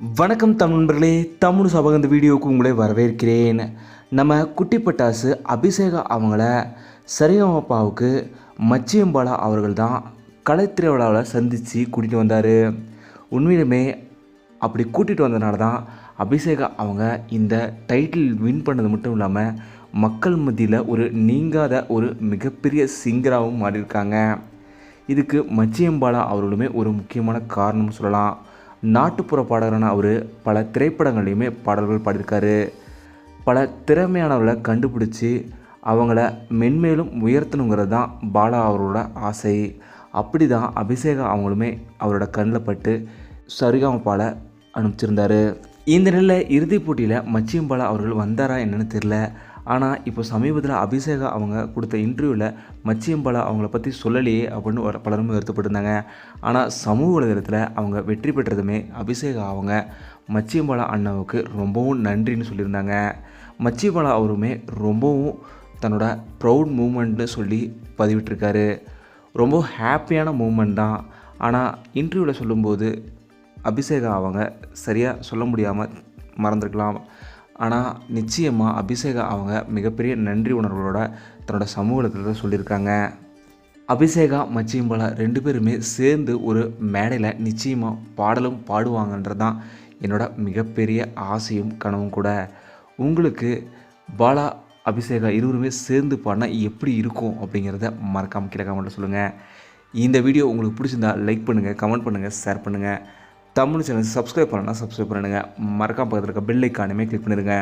வணக்கம் தமிழ் நண்பர்களே, தமிழ் சபக இந்த வீடியோவுக்கு உங்களை வரவேற்கிறேன். நம்ம குட்டி பட்டாசு அபிஷேகா அவங்கள சரிகமபாவுக்கு மச்சியம்பாலா அவர்கள் தான் கலைத்திருவிழாவில் சந்தித்து கூட்டிகிட்டு வந்தார். உண்மையிலுமே அப்படி கூட்டிகிட்டு வந்ததுனால தான் அபிஷேகா அவங்க இந்த டைட்டில் வின் பண்ணது மட்டும் இல்லாமல் மக்கள் மத்தியில் ஒரு நீங்காத ஒரு மிகப்பெரிய சிங்கராகவும் மாறியிருக்காங்க. இதுக்கு மச்சியம்பாலா அவர்களுமே ஒரு முக்கியமான காரணம்னு சொல்லலாம். நாட்டுப்புற பாடகரான அவர் பல திரைப்படங்கள்லையுமே பாடல்கள் பாடியிருக்காரு. பல திறமையானவர்களை கண்டுபிடிச்சி அவங்கள மென்மேலும் உயர்த்தணுங்கிறது தான் பாலா அவரோட ஆசை. அப்படி தான் அபிஷேகா அவங்களுமே அவரோட கண்ணில் பட்டு சரிகமபால அனுப்பிச்சிருந்தார். இந்த நிலையில் இறுதிப் போட்டியில் மச்சியம்பாலா அவர்கள் வந்தாரா என்னன்னு தெரில. ஆனால் இப்போ சமீபத்தில் அபிஷேகா அவங்க கொடுத்த இன்டர்வியூவில் மச்சியம்பாலா அவங்கள பற்றி சொல்லலையே அப்படின்னு பலரும் வருத்தப்பட்டிருந்தாங்க. ஆனால் சமூக வலைதளத்தில் அவங்க வெற்றி பெற்றதுமே அபிஷேகா அவங்க மச்சியம்பாலா அண்ணாவுக்கு ரொம்பவும் நன்றின்னு சொல்லியிருந்தாங்க. மச்சியம்பாலா அவருமே ரொம்பவும் தன்னோட ப்ரௌட் மூமெண்ட்னு சொல்லி பதிவிட்டிருக்காரு. ரொம்ப ஹாப்பியான மூமெண்ட் தான். ஆனால் இன்டர்வியூவில் சொல்லும்போது அபிஷேகா அவங்க சரியாக சொல்ல முடியாமல் மறந்துருக்கலாம். ஆனால் நிச்சயமாக அபிஷேகா அவங்க மிகப்பெரிய நன்றி உணர்வுகளோட தன்னோட சமூகத்தில் சொல்லியிருக்காங்க. அபிஷேகா மச்சியம்பாலா 2 பேருமே சேர்ந்து ஒரு மேடையில் நிச்சயமாக பாடலும் பாடுவாங்கன்றது தான் என்னோட மிகப்பெரிய ஆசையும் கனவும் கூட. உங்களுக்கு பாலா அபிஷேகா இருவருமே சேர்ந்து பாடினா எப்படி இருக்கும் அப்படிங்கிறத மறக்காமல் கீழே கமெண்ட்டில் சொல்லுங்கள். இந்த வீடியோ உங்களுக்கு பிடிச்சிருந்தா லைக் பண்ணுங்கள், கமெண்ட் பண்ணுங்கள், ஷேர் பண்ணுங்கள். தமிழ் சேனல் சப்ஸ்கிரைப் பண்ணணும்னா சப்ஸ்கிரைப் பண்ணுங்கள். மறக்காம பக்கத்தில் இருக்க பெல் ஐக்கானுமே கிளிக் பண்ணிடுங்க.